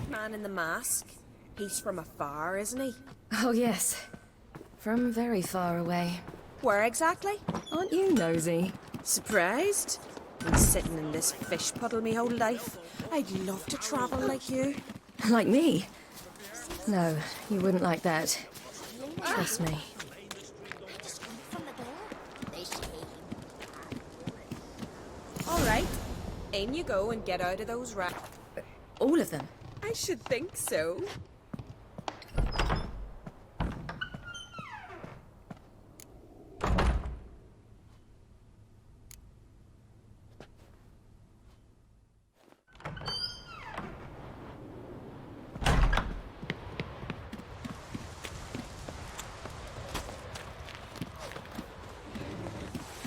man in the mask? He's from afar, isn't he? Oh, yes. From very far away. Where exactly? Aren't you nosy? Surprised? Been sitting in this fish puddle me whole life. I'd love to travel like you. Like me? No, you wouldn't like that. Trust me. All right. In you go and get out of those All of them? I should think so.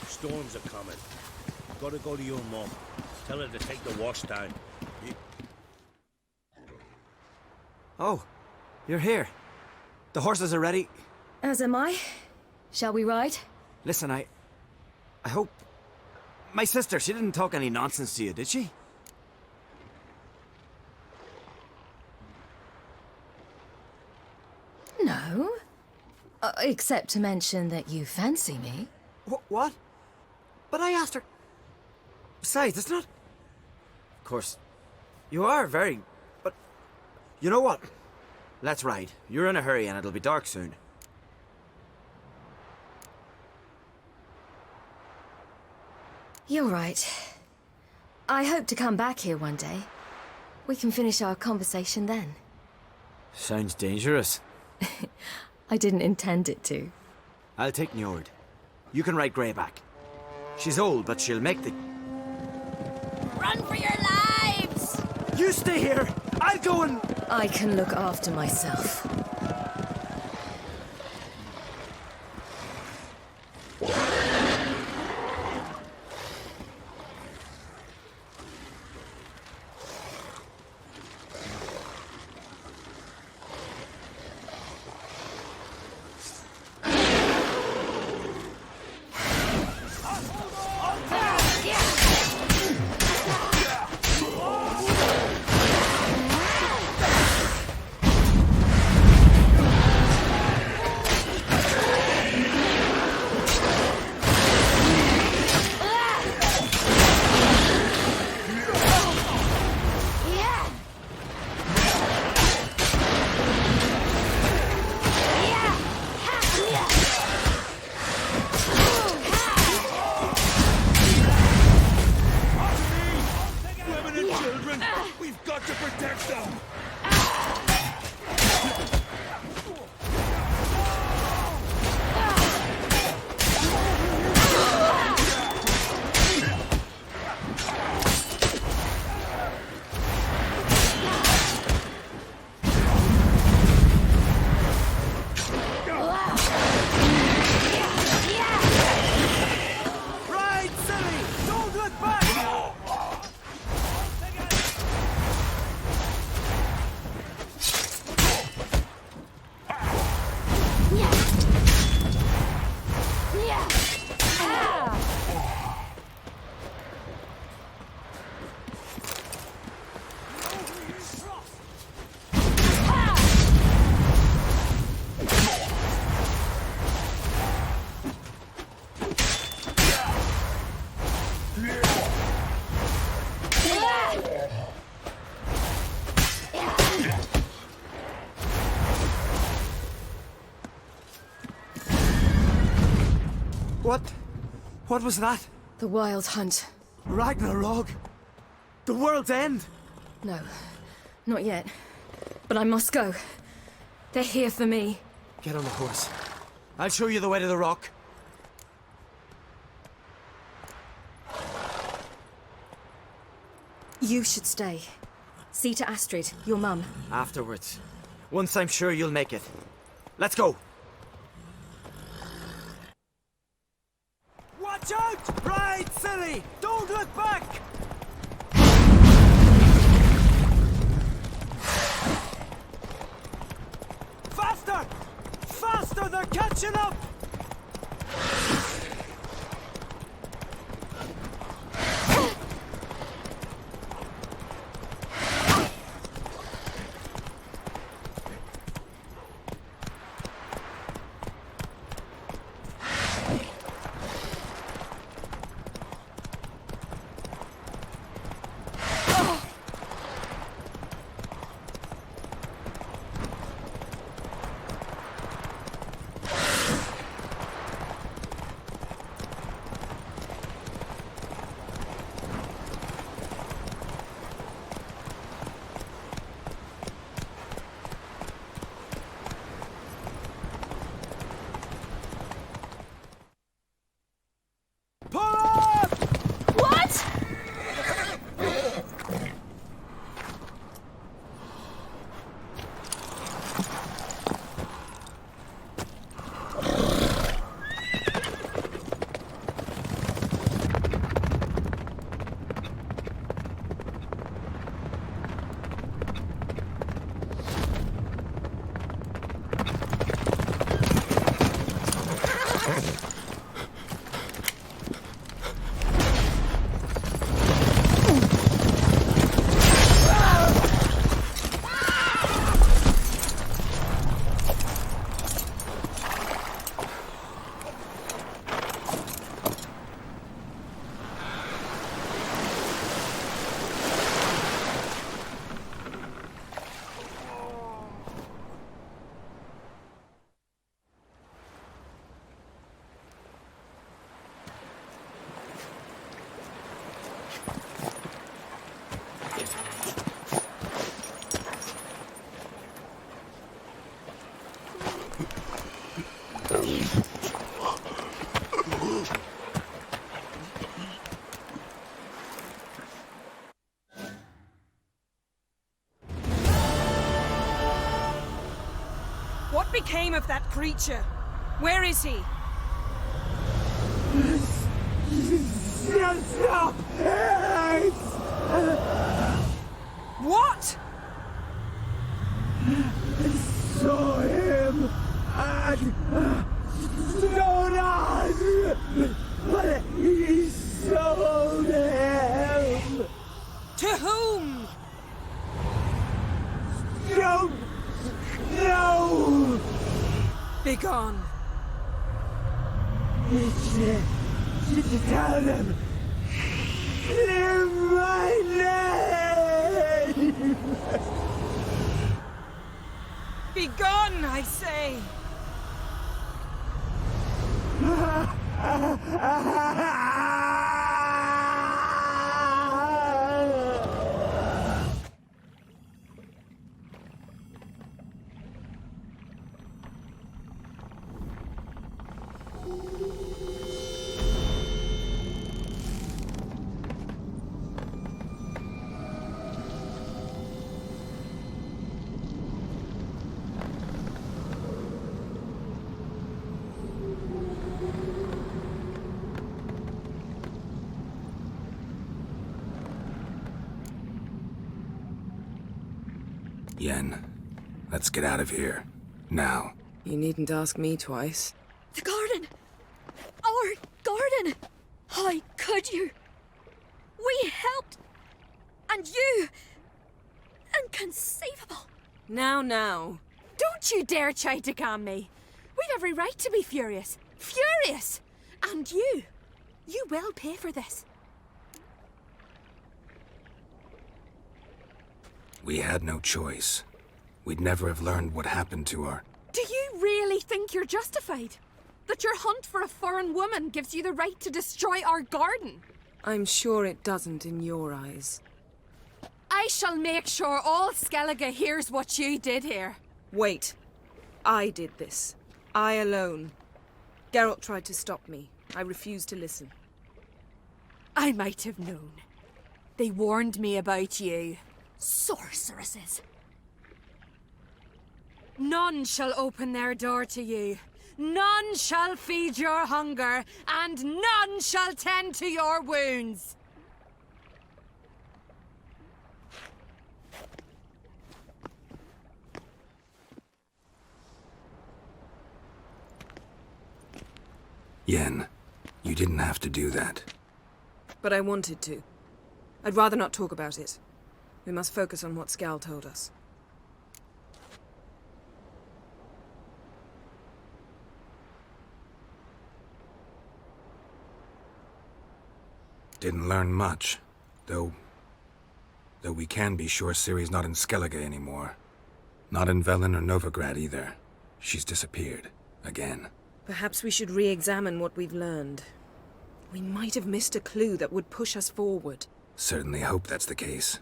Storms are coming. Gotta go to your mum. Tell her to take the wash down. Oh, you're here. The horses are ready. As am I. Shall we ride? Listen, I hope... My sister, she didn't talk any nonsense to you, did she? No. Except to mention that you fancy me. What? But I asked her... Besides, it's not... Of course, you are very... But... You know what? Let's ride. You're in a hurry and it'll be dark soon. You're right. I hope to come back here one day. We can finish our conversation then. Sounds dangerous. I didn't intend it to. I'll take Njord. You can ride Greyback. She's old, but she'll make the... Run for your lives! You stay here! I'll go and... I can look after myself. What was that? The Wild Hunt. Ragnarok? The world's end? No, not yet. But I must go. They're here for me. Get on the horse. I'll show you the way to the rock. You should stay. See to Astrid, your mum. Afterwards. Once I'm sure you'll make it. Let's go! Watch out! Ride, Ciri! Don't look back! Faster! Faster! They're catching up! What became of that creature? Where is he? Stop! What? Saw him and stone on, but he sold him. To whom? Don't know. Begone. Tell them. Clear my name. Begone, I say. Yen, let's get out of here. Now. You needn't ask me twice. The garden! Our garden! How could you? We helped! And you! Inconceivable! Now. Don't you dare try to calm me. We've every right to be furious. Furious! And you will pay for this. We had no choice. We'd never have learned what happened to her. Do you really think you're justified? That your hunt for a foreign woman gives you the right to destroy our garden? I'm sure it doesn't in your eyes. I shall make sure all Skeligge hears what you did here. Wait. I did this. I alone. Geralt tried to stop me. I refused to listen. I might have known. They warned me about you. Sorceresses! None shall open their door to you. None shall feed your hunger, and none shall tend to your wounds. Yen, you didn't have to do that. But I wanted to. I'd rather not talk about it. We must focus on what Skal told us. Didn't learn much, though we can be sure Ciri's not in Skeligge anymore. Not in Velen or Novigrad either. She's disappeared. Again. Perhaps we should re-examine what we've learned. We might have missed a clue that would push us forward. Certainly hope that's the case.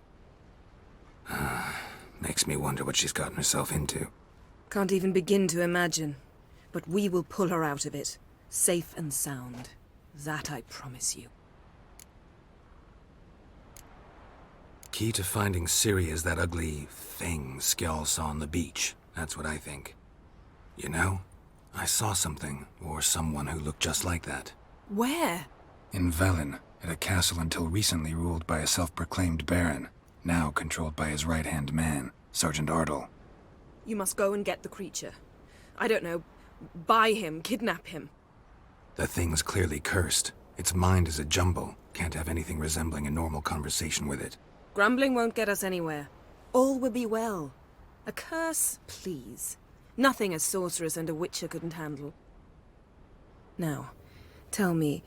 Makes me wonder what she's gotten herself into. Can't even begin to imagine. But we will pull her out of it. Safe and sound. That I promise you. Key to finding Ciri is that ugly thing Skjall saw on the beach. That's what I think. You know, I saw something, or someone who looked just like that. Where? In Velen, at a castle until recently ruled by a self-proclaimed baron, now controlled by his right-hand man, Sergeant Ardle. You must go and get the creature. I don't know, buy him, kidnap him. The thing's clearly cursed. Its mind is a jumble. Can't have anything resembling a normal conversation with it. Grumbling won't get us anywhere. All will be well. A curse, please. Nothing a sorceress and a witcher couldn't handle. Now, tell me,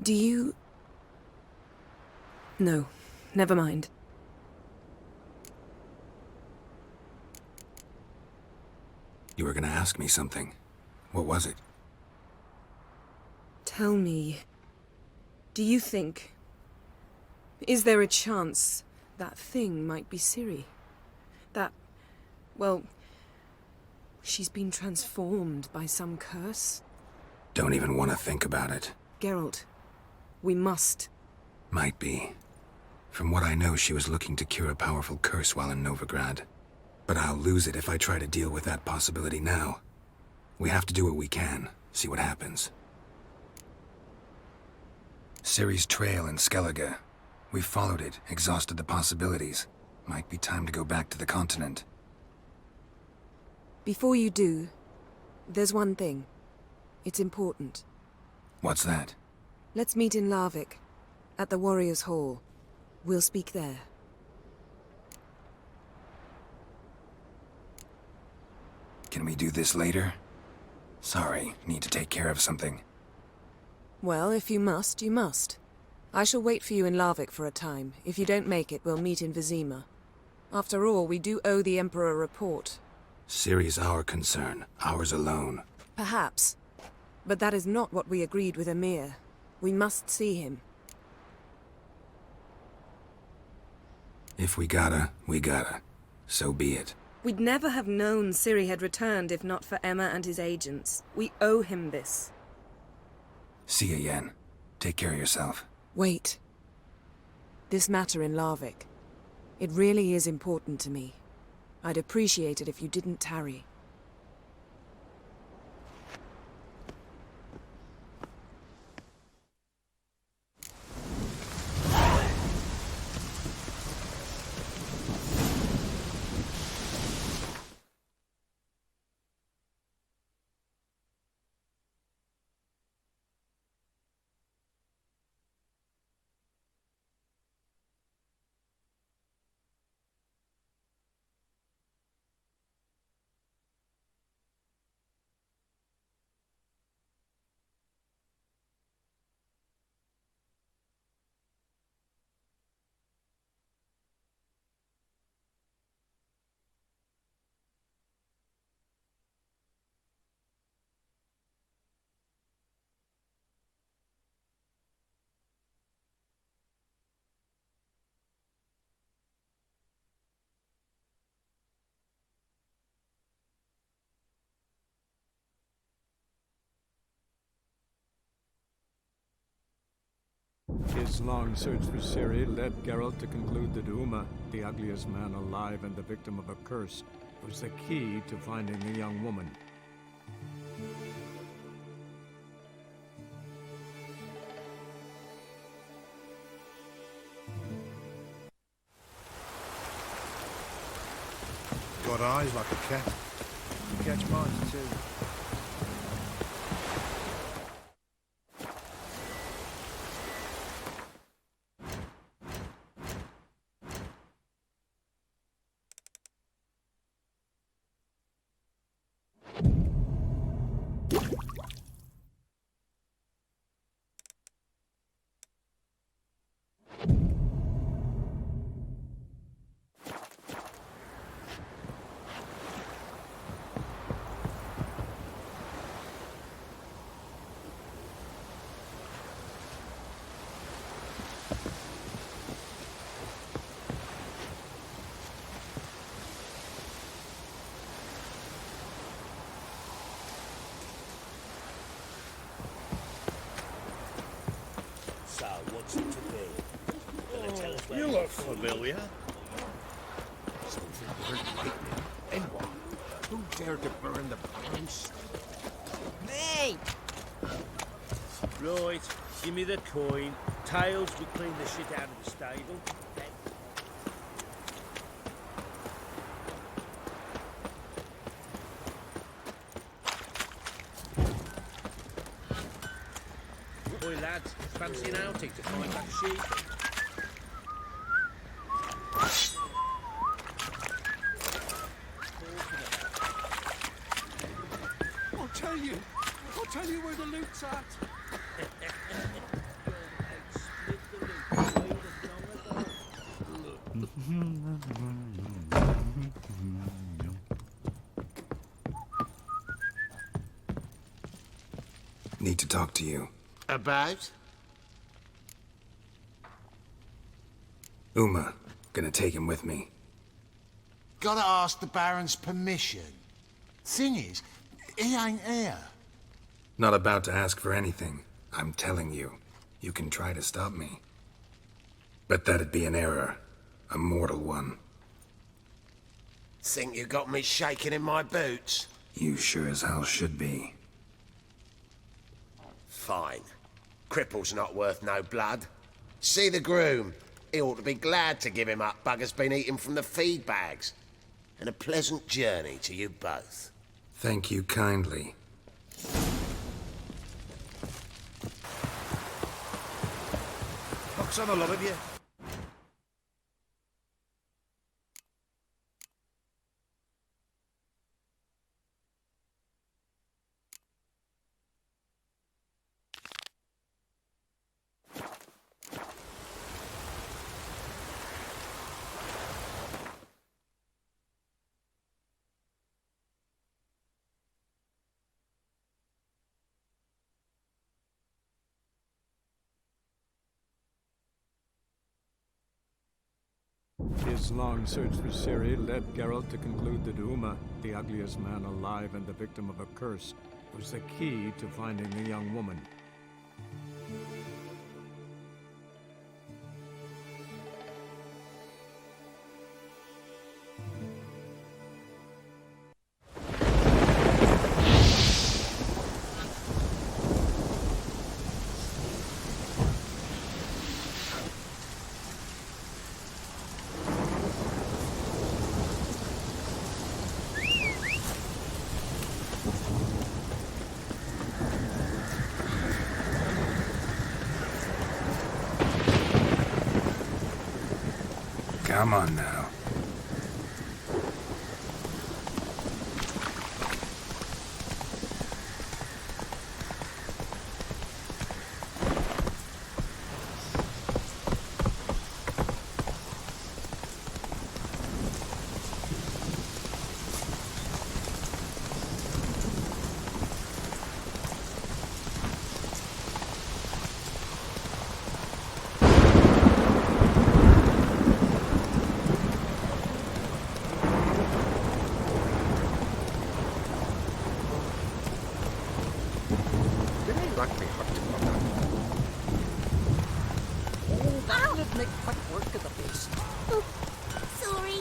do you... No, never mind. You were gonna ask me something. What was it? Tell me, do you think... Is there a chance that thing might be Ciri? That, well, she's been transformed by some curse? Don't even want to think about it. Geralt, we must. Might be. From what I know, she was looking to cure a powerful curse while in Novigrad. But I'll lose it if I try to deal with that possibility now. We have to do what we can, see what happens. Ciri's trail in Skeligge. We followed it, exhausted the possibilities. Might be time to go back to the continent. Before you do, there's one thing. It's important. What's that? Let's meet in Larvik, at the Warriors' Hall. We'll speak there. Can we do this later? Sorry, need to take care of something. Well, if you must, you must. I shall wait for you in Larvik for a time. If you don't make it, we'll meet in Vizima. After all, we do owe the Emperor a report. Ciri's our concern, ours alone. Perhaps. But that is not what we agreed with Emir. We must see him. If we gotta, we gotta. So be it. We'd never have known Ciri had returned if not for Emma and his agents. We owe him this. See ya, Yen. Take care of yourself. Wait. This matter in Larvik. It really is important to me. I'd appreciate it if you didn't tarry. His long search for Ciri led Geralt to conclude that Uma, the ugliest man alive and the victim of a curse, was the key to finding the young woman. Got eyes like a cat. You catch mice too. So, what's it to be? Gonna tell us where you look familiar. Something burnt lightning. And what? Who dared to burn the prince? Me! Right, give me the coin. Tails will clean the shit out of the stable. Boy, lads, fancy an outing to find that sheep? I'll tell you where the loot's at. Need to talk to you. About? Uma. Gonna take him with me. Gotta ask the Baron's permission. Thing is, he ain't here. Not about to ask for anything. I'm telling you. You can try to stop me. But that'd be an error. A mortal one. Think you got me shaking in my boots? You sure as hell should be. Fine. Cripple's not worth no blood. See the groom. He ought to be glad to give him up. Bugger's been eating from the feed bags. And a pleasant journey to you both. Thank you kindly. Looks on a lot of you. His long search for Ciri led Geralt to conclude that Uma, the ugliest man alive and the victim of a curse, was the key to finding the young woman. Come on now. Sorry.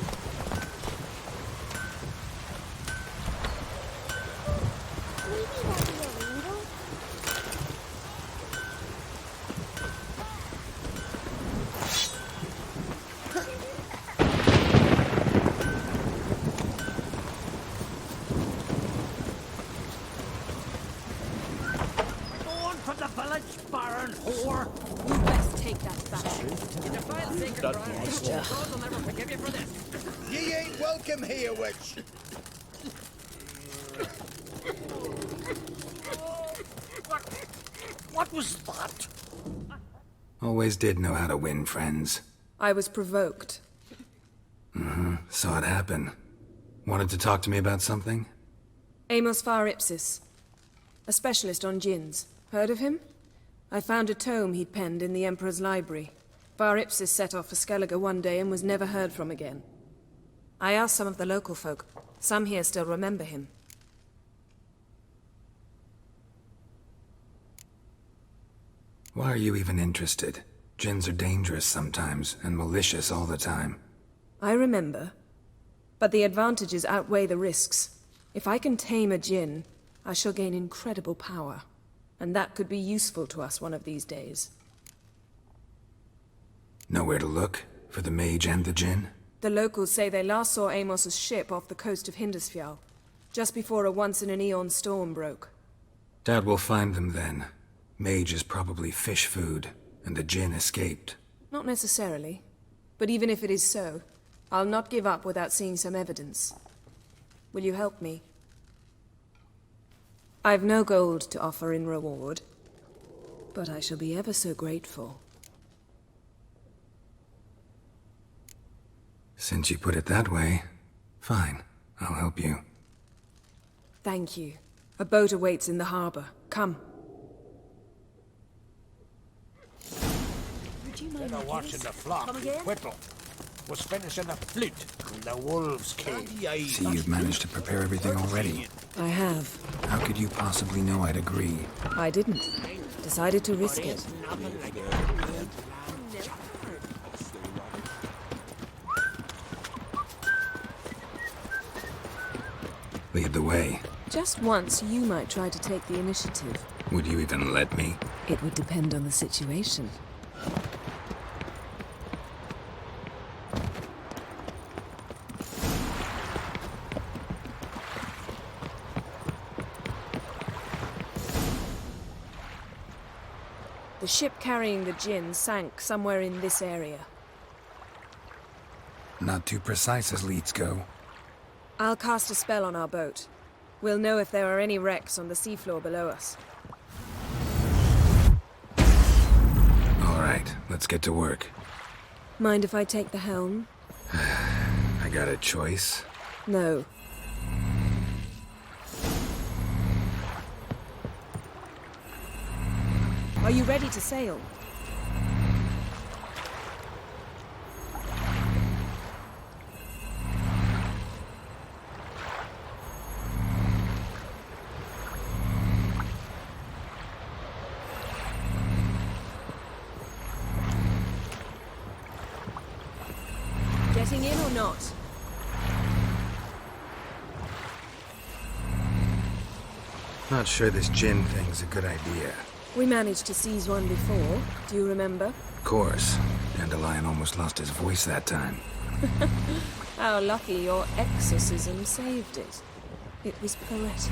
Maybe that'll be a window. Go on for the village, Baron whore! You best take that back. I'll never forgive you for this. Ye ain't welcome here, witch. What was that? Always did know how to win friends. I was provoked. Saw it happen. Wanted to talk to me about something? Amos Far Ipsis, a specialist on djinns. Heard of him? I found a tome he'd penned in the Emperor's library. Far Ipsis set off for Skeligge one day and was never heard from again. I asked some of the local folk. Some here still remember him. Why are you even interested? Djinns are dangerous sometimes, and malicious all the time. I remember. But the advantages outweigh the risks. If I can tame a djinn, I shall gain incredible power. And that could be useful to us one of these days. Nowhere to look? For the mage and the djinn? The locals say they last saw Amos's ship off the coast of Hindusfjall, just before a once-in-an-eon storm broke. Doubt we'll find them then. Mage is probably fish food, and the djinn escaped. Not necessarily. But even if it is so, I'll not give up without seeing some evidence. Will you help me? I've no gold to offer in reward, but I shall be ever so grateful. Since you put it that way, fine. I'll help you. Thank you. A boat awaits in the harbor. Come. They're watching the flock. Whipple was finishing the flute when the wolves came. See, you've managed to prepare everything already. I have. How could you possibly know I'd agree? I didn't. Decided to risk it. Lead the way. Just once, you might try to take the initiative. Would you even let me? It would depend on the situation. The ship carrying the gin sank somewhere in this area. Not too precise as leads go. I'll cast a spell on our boat. We'll know if there are any wrecks on the seafloor below us. All right, let's get to work. Mind if I take the helm? I got a choice. No. Are you ready to sail? Getting in or not? Not sure this gin thing's a good idea. We managed to seize one before. Do you remember? Of course. Dandelion almost lost his voice that time. How lucky your exorcism saved it. It was poetic.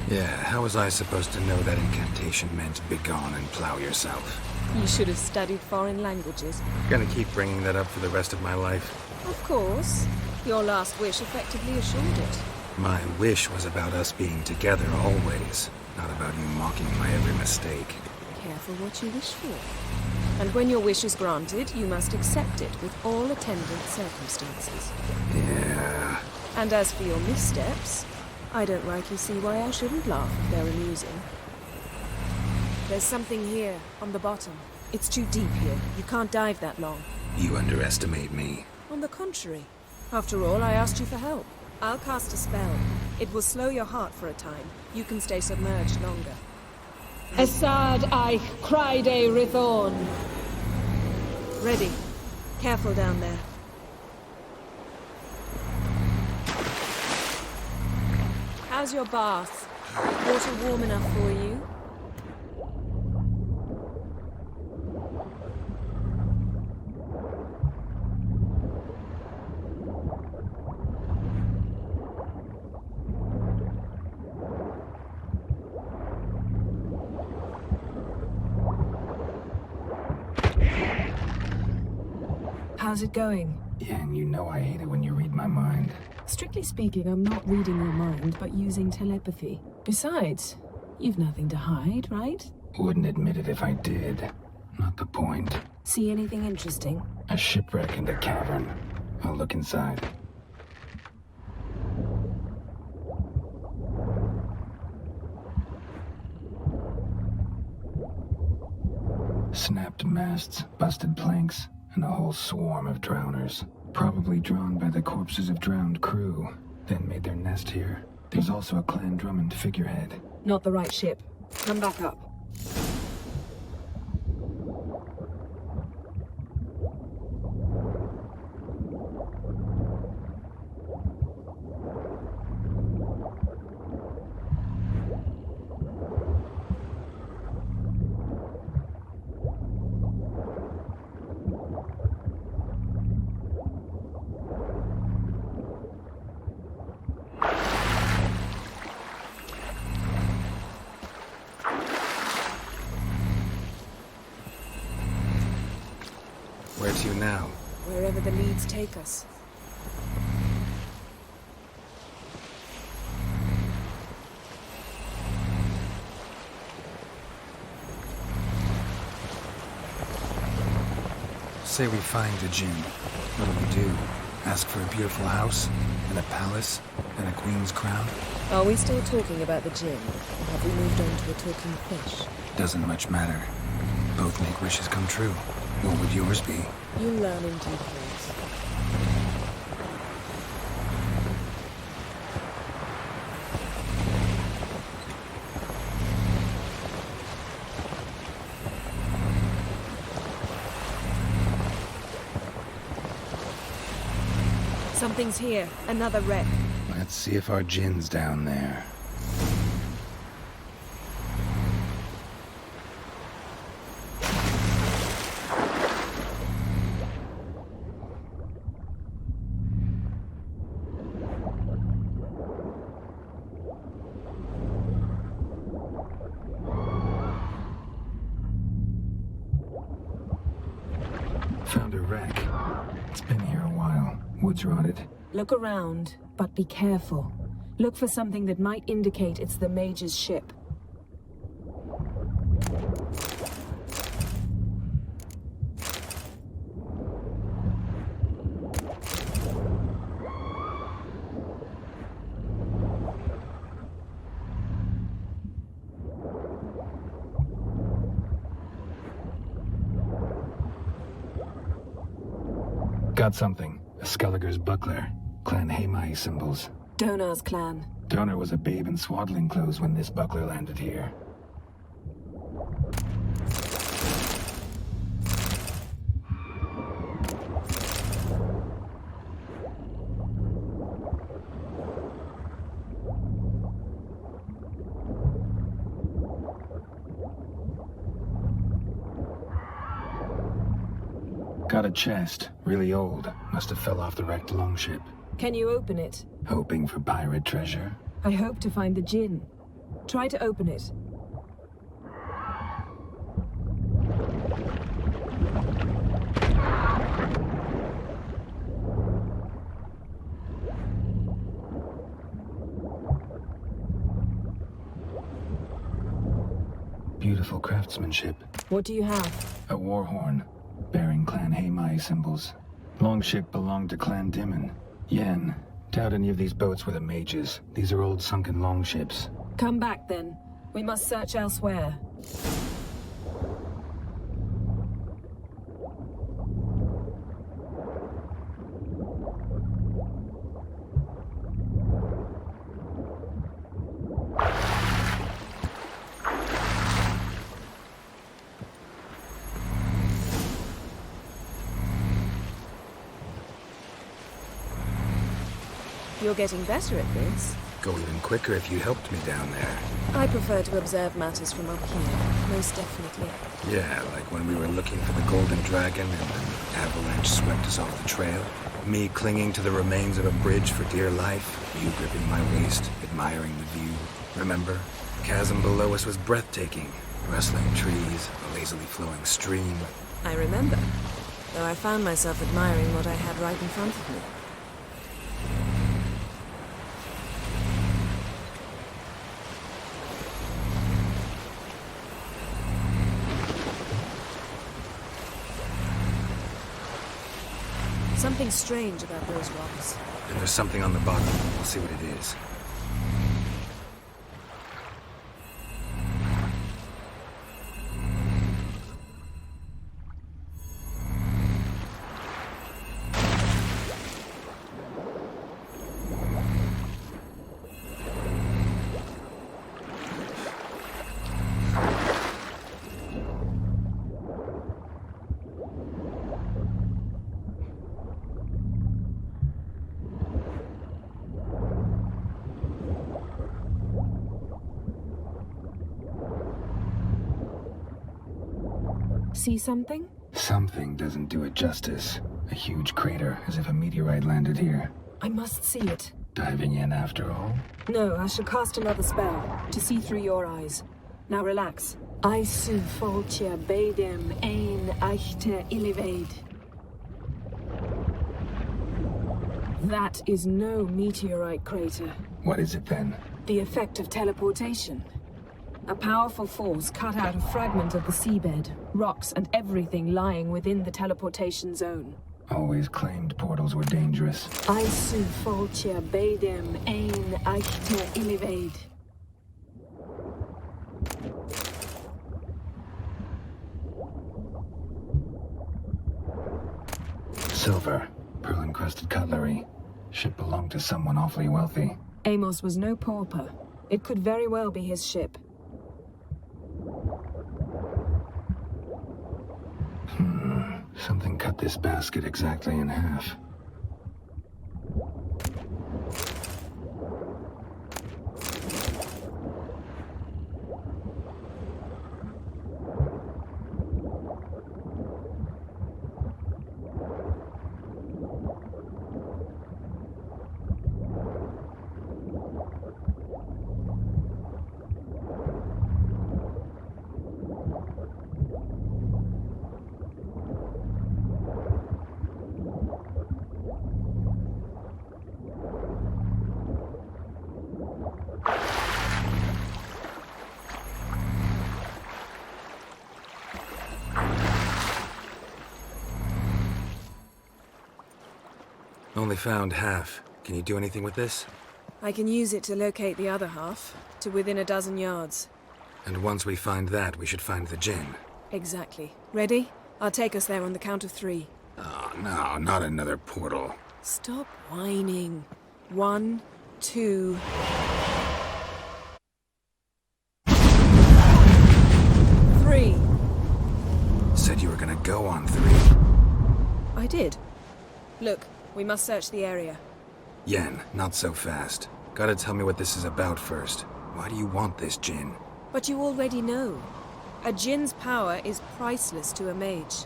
Yeah, how was I supposed to know that incantation meant begone and plow yourself? You should have studied foreign languages. Gonna keep bringing that up for the rest of my life. Of course. Your last wish effectively assured it. My wish was about us being together always, not about you mocking my every mistake. Careful what you wish for. And when your wish is granted, you must accept it with all attendant circumstances. Yeah. And as for your missteps, I don't rightly see why I shouldn't laugh if they're amusing. There's something here, on the bottom. It's too deep here. You can't dive that long. You underestimate me. On the contrary. After all, I asked you for help. I'll cast a spell. It will slow your heart for a time. You can stay submerged longer. Assad I cried a Rithorn. Ready. Careful down there. How's your bath? Water warm enough for you? How's it going? Yeah, and you know I hate it when you read my mind. Strictly speaking, I'm not reading your mind, but using telepathy. Besides, you've nothing to hide, right? Wouldn't admit it if I did. Not the point. See anything interesting? A shipwreck and a cavern. I'll look inside. Snapped masts, busted planks, and a whole swarm of drowners. Probably drawn by the corpses of drowned crew, then made their nest here. There's also a Clan Drummond figurehead. Not the right ship. Come back up. Where to now? Wherever the leads take us. Say we find the gin. What do we do? Ask for a beautiful house? And a palace? And a queen's crown? Are we still talking about the gin? Or have we moved on to a talking fish? Doesn't much matter. Both make wishes come true. What would yours be? You learn in due course. Something's here. Another wreck. Let's see if our gin's down there. Found a wreck. It's been here a while. Wood's rotted. Look around, but be careful. Look for something that might indicate it's the mage's ship. Got something. A Skeligge's buckler. Clan Haemai symbols. Donar's clan. Donar was a babe in swaddling clothes when this buckler landed here. Got a chest. Really old. Must have fell off the wrecked longship. Can you open it? Hoping for pirate treasure. I hope to find the djinn. Try to open it. Beautiful craftsmanship. What do you have? A war horn, bearing Clan Haemai symbols. Longship belonged to Clan Dimon. Yen. Doubt any of these boats were the mages. These are old sunken longships. Come back then. We must search elsewhere. You're getting better at this. Go even quicker if you helped me down there. I prefer to observe matters from up here, most definitely. Yeah, like when we were looking for the Golden Dragon and an avalanche swept us off the trail. Me clinging to the remains of a bridge for dear life. You gripping my waist, admiring the view. Remember? The chasm below us was breathtaking. Rustling trees, a lazily flowing stream. I remember, though I found myself admiring what I had right in front of me. Something strange about those rocks. And there's something on the bottom. We'll see what it is. See something? Something doesn't do it justice. A huge crater, as if a meteorite landed here. I must see it. Diving in after all? No, I shall cast another spell, to see through your eyes. Now relax. Isu foltia beidem ein eichte iliveid. That is no meteorite crater. What is it then? The effect of teleportation. A powerful force cut out a fragment of the seabed, rocks and everything lying within the teleportation zone. Always claimed portals were dangerous. Isu foltia beidem ein eichte iliveid. Silver, pearl-encrusted cutlery. Ship belonged to someone awfully wealthy. Amos was no pauper. It could very well be his ship. Something cut this basket exactly in half. only found half. Can you do anything with this? I can use it to locate the other half, to within a dozen yards. And once we find that, we should find the Jinn. Exactly. Ready? I'll take us there on the count of 3. Oh, no, not another portal. Stop whining. 1, 2... Three. Said you were gonna go on 3. I did. Look, we must search the area. Yen, not so fast. Gotta tell me what this is about first. Why do you want this Jinn? But you already know. A Jinn's power is priceless to a mage.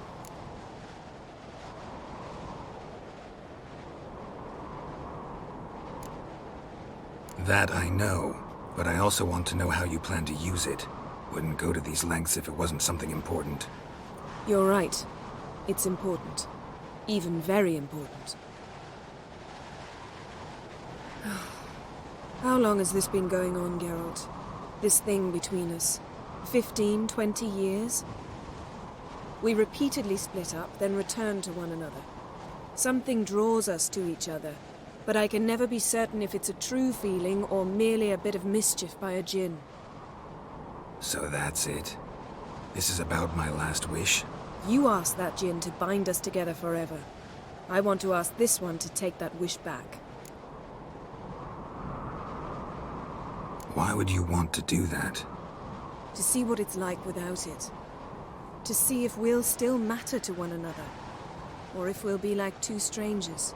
That I know, but I also want to know how you plan to use it. Wouldn't go to these lengths if it wasn't something important. You're right. It's important. Even very important. How long has this been going on, Geralt? This thing between us? 15, 20 years? We repeatedly split up, then returned to one another. Something draws us to each other, but I can never be certain if it's a true feeling or merely a bit of mischief by a Jinn. So that's it. This is about my last wish? You asked that Jinn to bind us together forever. I want to ask this one to take that wish back. Why would you want to do that? To see what it's like without it. To see if we'll still matter to one another. Or if we'll be like two strangers.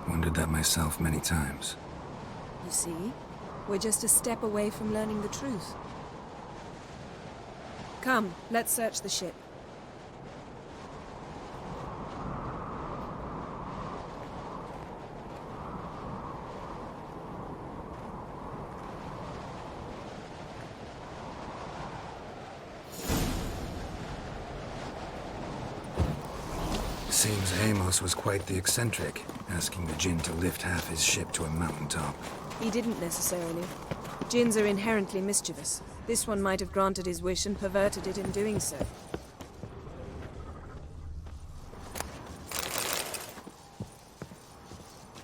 Wondered that myself many times. You see? We're just a step away from learning the truth. Come, let's search the ship. Seems Amos was quite the eccentric, asking the Jinn to lift half his ship to a mountaintop. He didn't necessarily. Jinns are inherently mischievous. This one might have granted his wish and perverted it in doing so.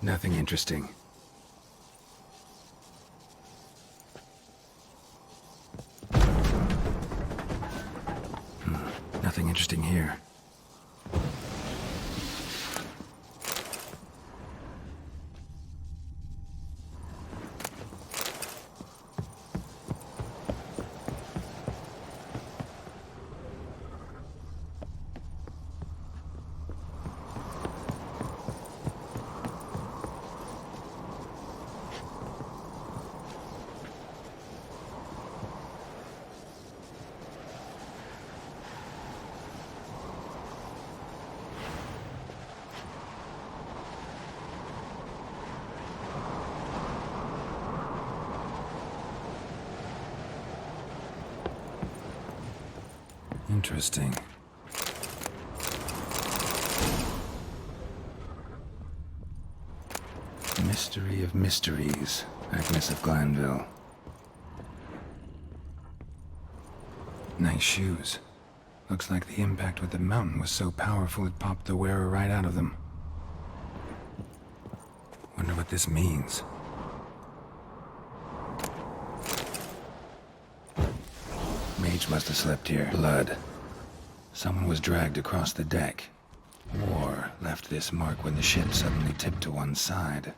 Nothing interesting. Nothing interesting here. Interesting. Mystery of mysteries, Agnes of Glanville. Nice shoes. Looks like the impact with the mountain was so powerful it popped the wearer right out of them. Wonder what this means. Mage must have slept here. Blood. Someone was dragged across the deck. Or left this mark when the ship suddenly tipped to one side.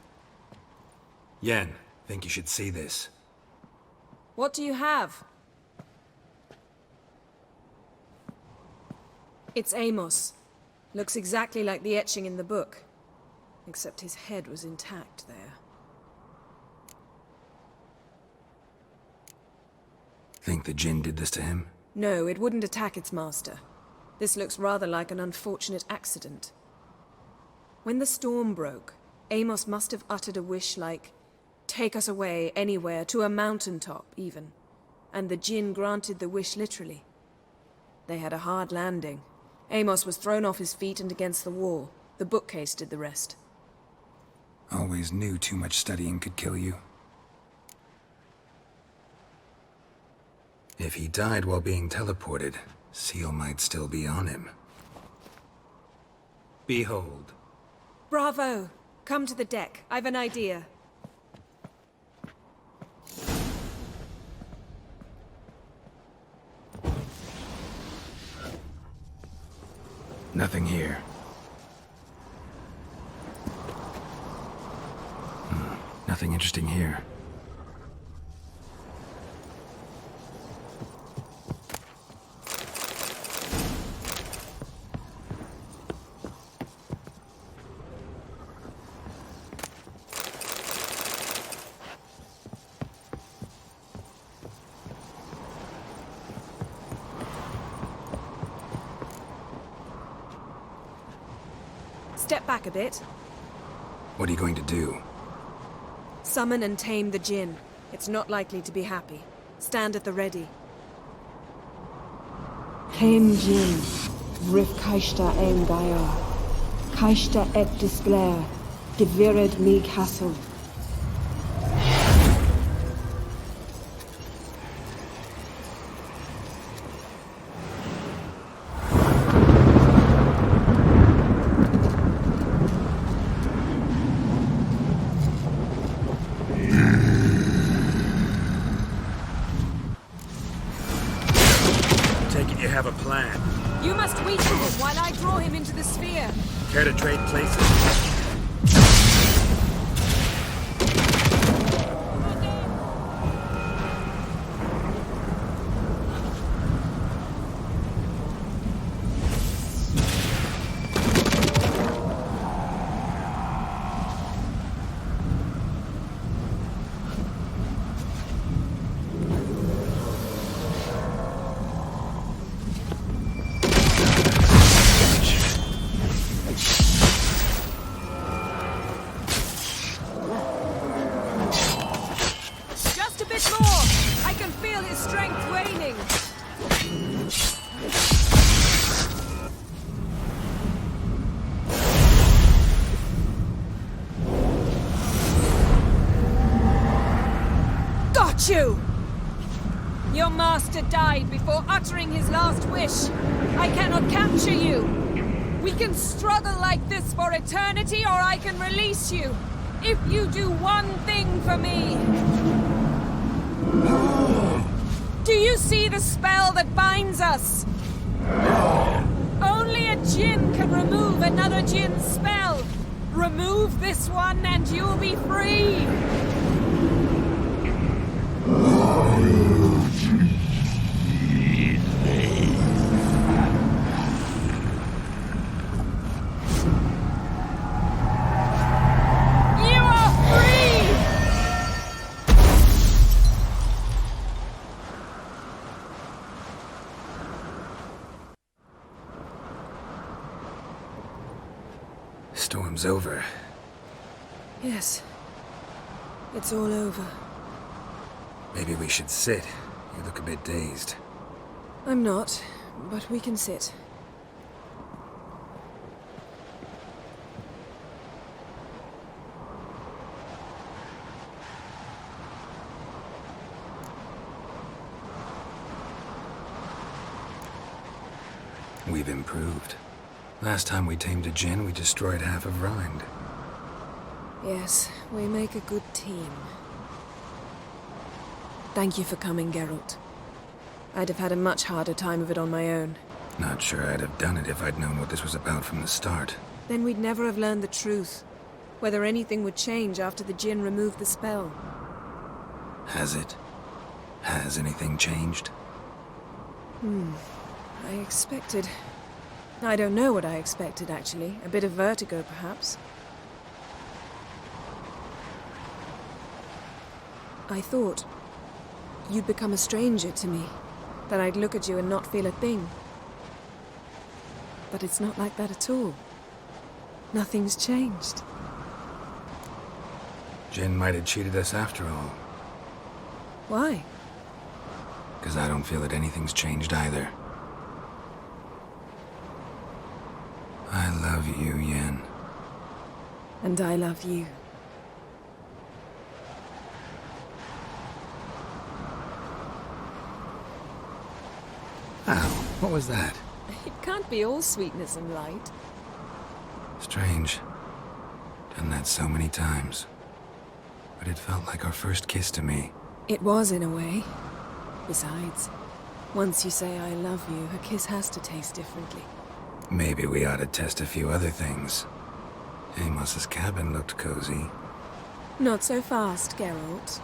Yen, think you should see this. What do you have? It's Amos. Looks exactly like the etching in the book. Except his head was intact there. Think the Jinn did this to him? No, it wouldn't attack its master. This looks rather like an unfortunate accident. When the storm broke, Amos must have uttered a wish like, "Take us away, anywhere, to a mountaintop, even." And the Jinn granted the wish literally. They had a hard landing. Amos was thrown off his feet and against the wall. The bookcase did the rest. Always knew too much studying could kill you. If he died while being teleported, Seal might still be on him. Behold. Bravo! Come to the deck. I've an idea. Nothing here. Nothing interesting here. Step back a bit. What are you going to do? Summon and tame the Jinn. It's not likely to be happy. Stand at the ready. Came Jinn, Rif Kaishta Aim Gaia, Kaishta Et Displair, Gevired Mig Hassel. You have a plan. You must weaken him while I draw him into the sphere. Care to trade places? You! Your master died before uttering his last wish. I cannot capture you. We can struggle like this for eternity, or I can release you. If you do one thing for me. Do you see the spell that binds us? Only a Jinn can remove another Jinn's spell. Remove this one and you'll be free. Storm's over. Yes. It's all over. Maybe we should sit. You look a bit dazed. I'm not, but we can sit. We've improved. Last time we tamed a Jinn, we destroyed half of Rind. Yes, we make a good team. Thank you for coming, Geralt. I'd have had a much harder time of it on my own. Not sure I'd have done it if I'd known what this was about from the start. Then we'd never have learned the truth. Whether anything would change after the Jinn removed the spell. Has it? Has anything changed? I expected... I don't know what I expected, actually. A bit of vertigo, perhaps. I thought you'd become a stranger to me. That I'd look at you and not feel a thing. But it's not like that at all. Nothing's changed. Jinn might have cheated us after all. Why? Because I don't feel that anything's changed either. I love you, Yen. And I love you. Ow, what was that? It can't be all sweetness and light. Strange. Done that so many times. But it felt like our first kiss to me. It was, in a way. Besides, once you say I love you, a kiss has to taste differently. Maybe we ought to test a few other things. Amos's cabin looked cozy. Not so fast, Geralt.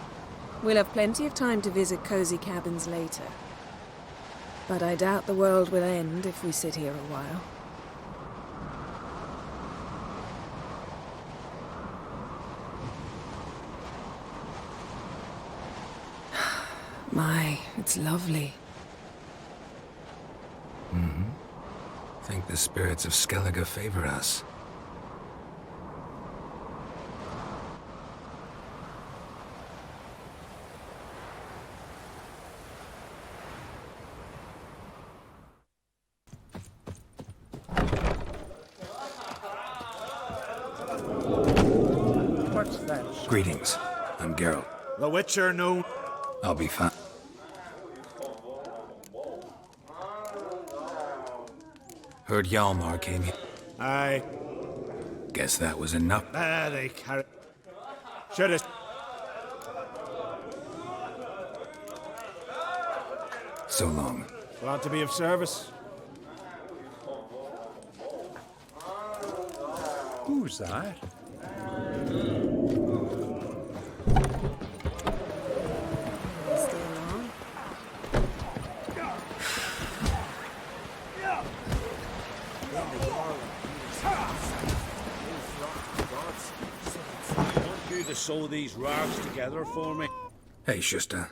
We'll have plenty of time to visit cozy cabins later. But I doubt the world will end if we sit here a while. My, it's lovely. Mm-hmm. Think the spirits of Skeligge favor us. What's that? Greetings. I'm Geralt. The Witcher knew. I'll be fine. Heard Hjalmar came here. Aye. Guess that was enough. They carry. Should've. So long. Glad to be of service. Who's that? To sew these rags together for me. Hey, Shusta.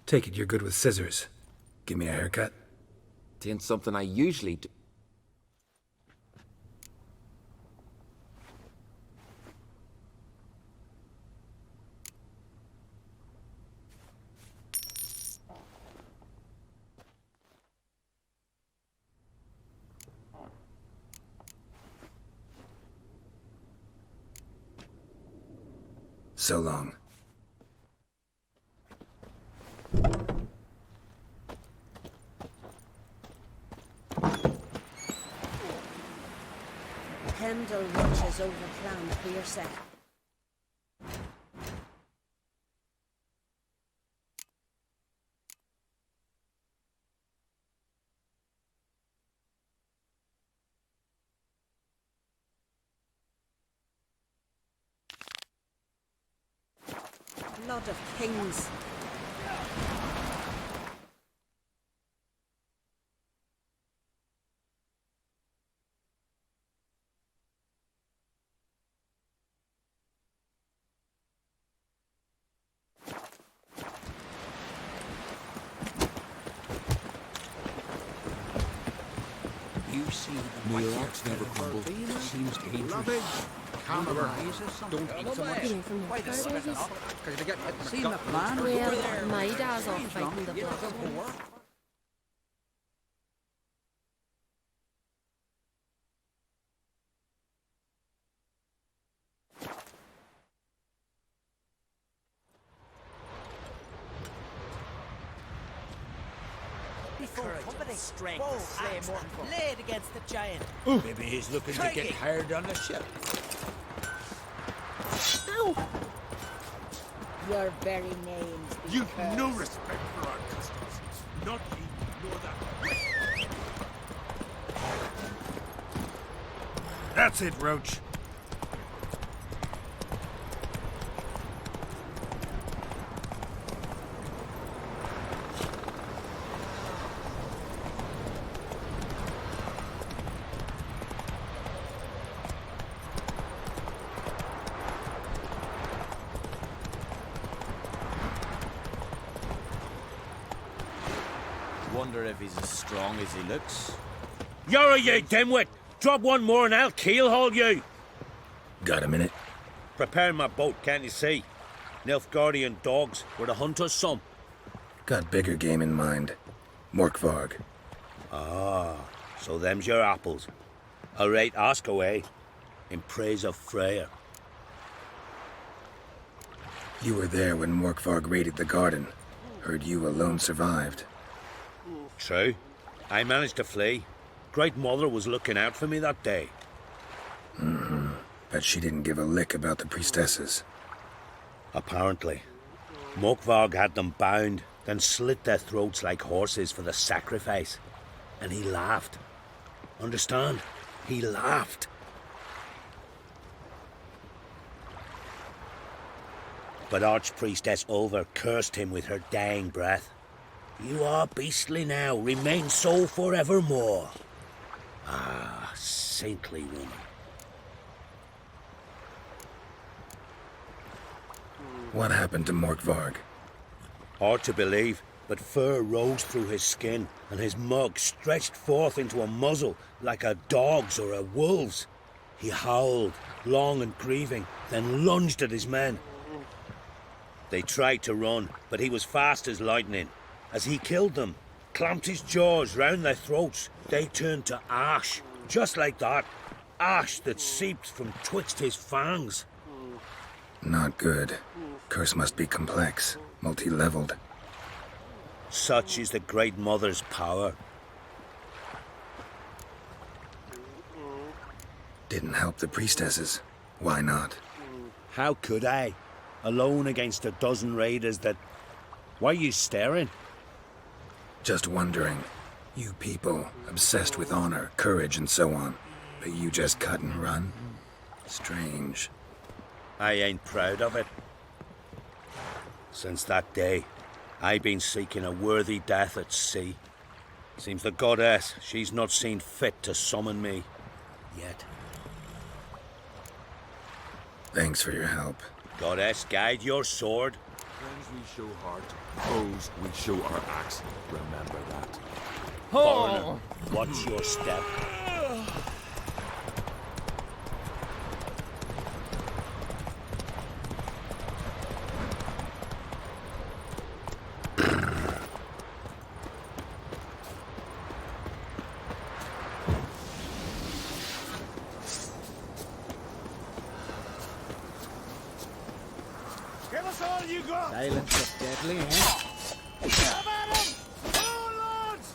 Take it you're good with scissors. Give me a haircut. Ain't something I usually do. So long. Pendle watches over Clan Pierce. Blood of kings. You see, the rocks never crumble. Seems dangerous. Don't eat so much. Seen the plan? Well, my dad's off fighting the blood. Strength, laid against the giant. Maybe he's looking to get hired on the ship. Ow! Your very names. You've no respect for our customs. Not you, nor that. That's it, Roach. Wonder if he's as strong as he looks. You're you dimwit! Drop one more and I'll keelhaul you! Got a minute? Preparing my boat, can't you see? Nilfgaardian dogs were to hunt us some. Got bigger game in mind. Morkvarg. Ah, so them's your apples. All right, ask away. In praise of Freya. You were there when Morkvarg raided the garden. Heard you alone survived. True. I managed to flee. Great Mother was looking out for me that day. Mm-hmm. But she didn't give a lick about the priestesses. Apparently. Morkvarg had them bound, then slit their throats like horses for the sacrifice. And he laughed. Understand? He laughed. But Archpriestess Ulver cursed him with her dying breath. You are beastly now, remain so forevermore. Ah, saintly woman. What happened to Morkvarg? Hard to believe, but fur rose through his skin, and his mug stretched forth into a muzzle like a dog's or a wolf's. He howled, long and grieving, then lunged at his men. They tried to run, but he was fast as lightning. As he killed them, clamped his jaws round their throats, they turned to ash, just like that. Ash that seeped from twixt his fangs. Not good. Curse must be complex, multi-leveled. Such is the Great Mother's power. Didn't help the priestesses. Why not? How could I? Alone against a dozen raiders that... Why are you staring? Just wondering. You people, obsessed with honor, courage, and so on. But you just cut and run? Strange. I ain't proud of it. Since that day, I've been seeking a worthy death at sea. Seems the goddess, she's not seen fit to summon me. Yet. Thanks for your help. Goddess, guide your sword. Friends we show heart, foes we show our axe. Remember that. Foreigner, watch your step. Give us all you got! Silence is deadly, eh? Come at him! Oh, lads!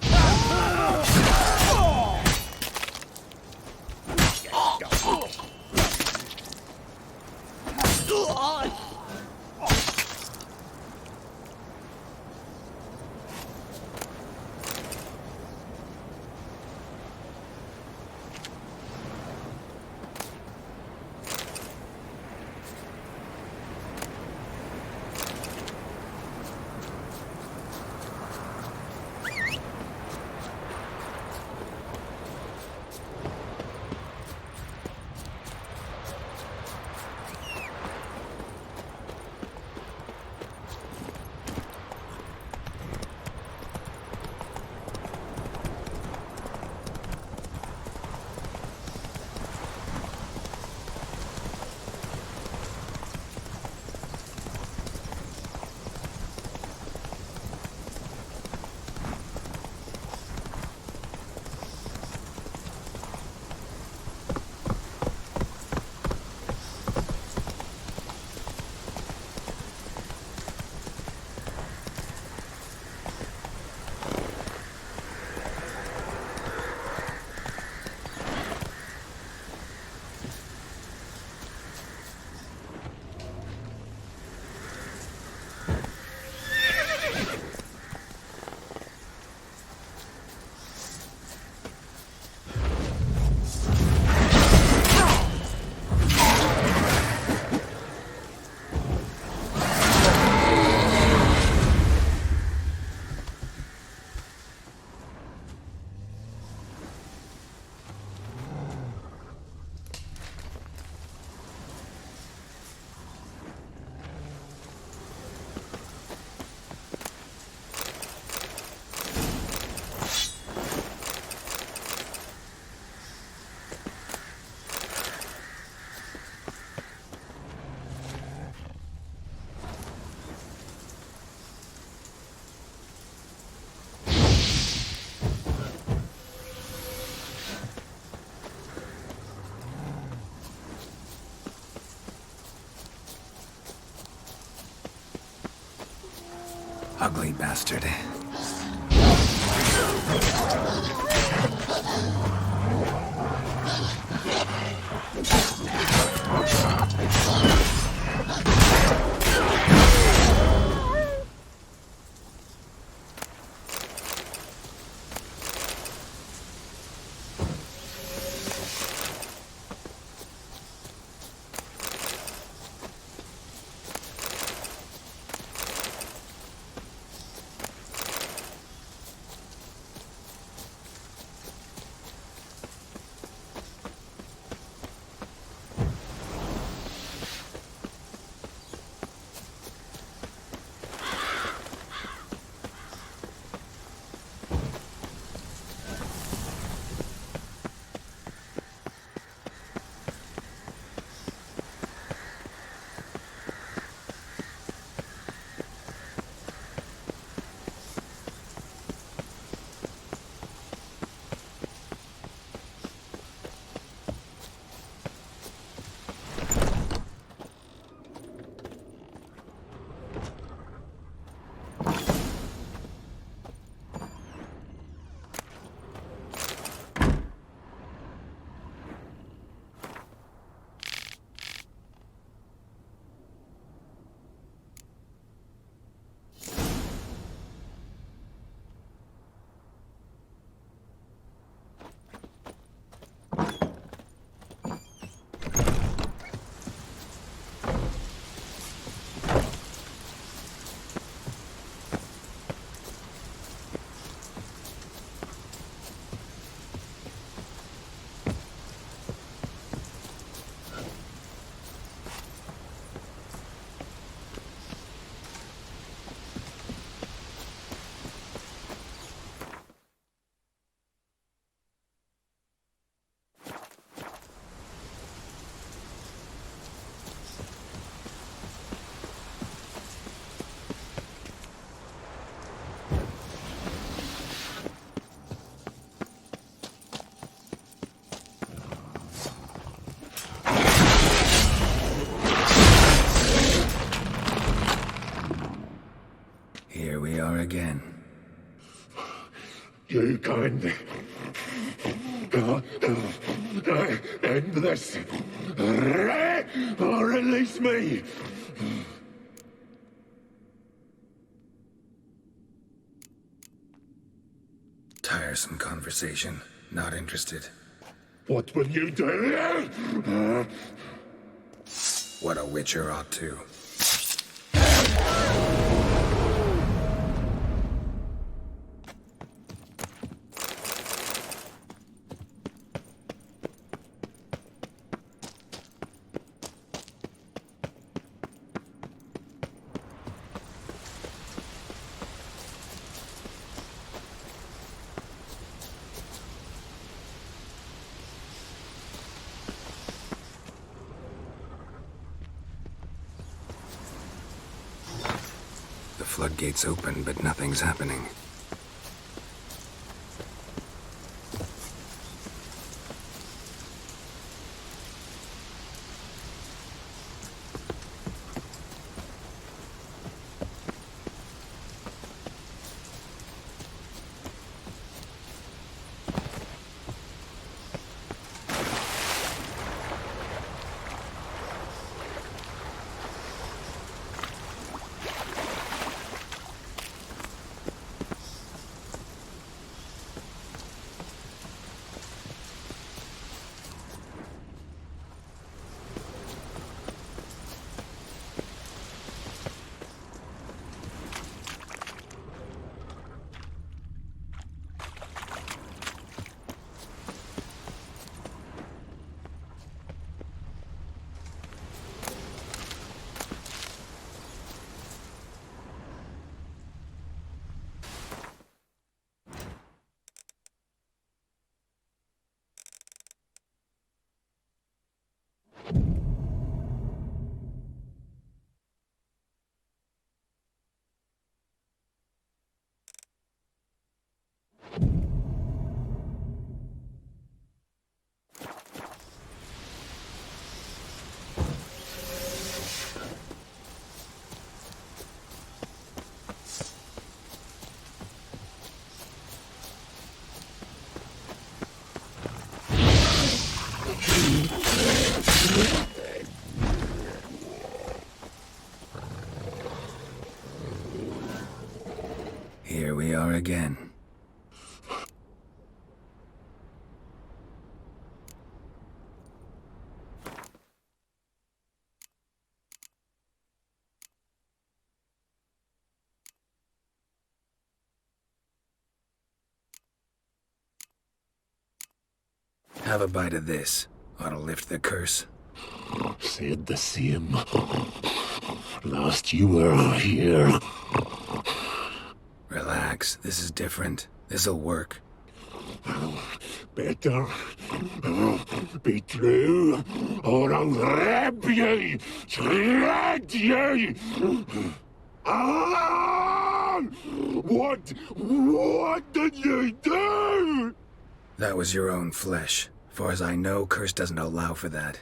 bastard. Here we are again. You can end this, or release me. Tiresome conversation. Not interested. What will you do? What a witcher ought to. Floodgates open, but nothing's happening. again. Have a bite of this. Ought to lift the curse. Said the same. Last you were here. Relax, this is different. This'll work. Better be true, or I'll grab ye, shred ye. Ah! What did you do? That was your own flesh. Far as I know, curse doesn't allow for that.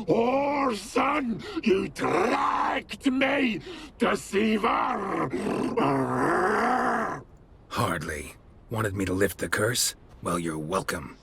Orson, you tracked me, deceiver! Hardly. Wanted me to lift the curse? Well, you're welcome.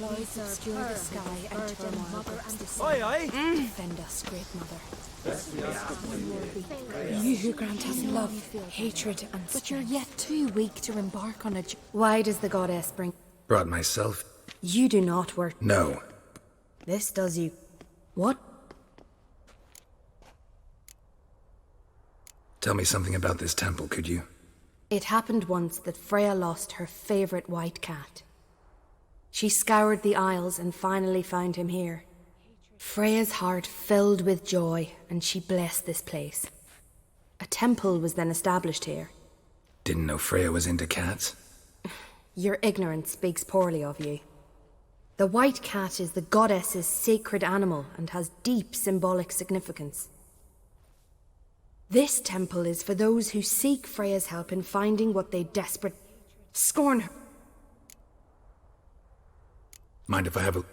Clouds obscure the sky and turmoil grips the sea. Aye, aye. Defend us, great mother. You who grant us love, hatred, and But you're yet too weak to embark on a Why does the goddess bring... Brought myself? You do not work... No. This does you... What? Tell me something about this temple, could you? It happened once that Freya lost her favorite white cat. She scoured the Isles and finally found him here. Freya's heart filled with joy, and she blessed this place. A temple was then established here. Didn't know Freya was into cats? Your ignorance speaks poorly of you. The white cat is the goddess's sacred animal and has deep symbolic significance. This temple is for those who seek Freya's help in finding what they desperate... Scorn her. Mind if I have a...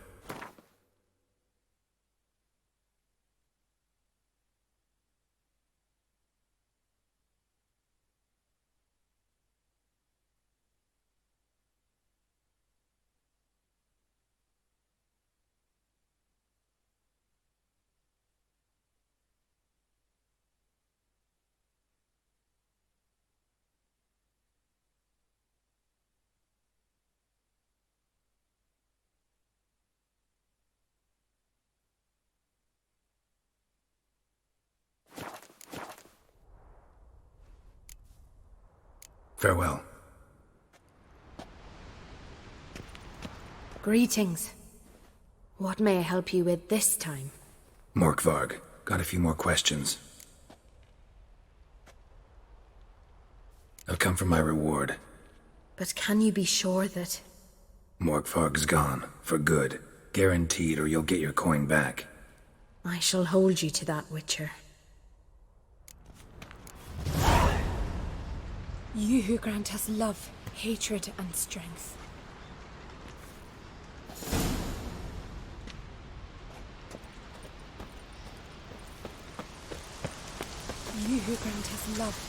Farewell. Greetings. What may I help you with this time? Morkvarg. Got a few more questions. I've come for my reward. But can you be sure that... Morkvarg's gone. For good. Guaranteed, or you'll get your coin back. I shall hold you to that, Witcher. You who grant us love, hatred, and strength. You who grant us love,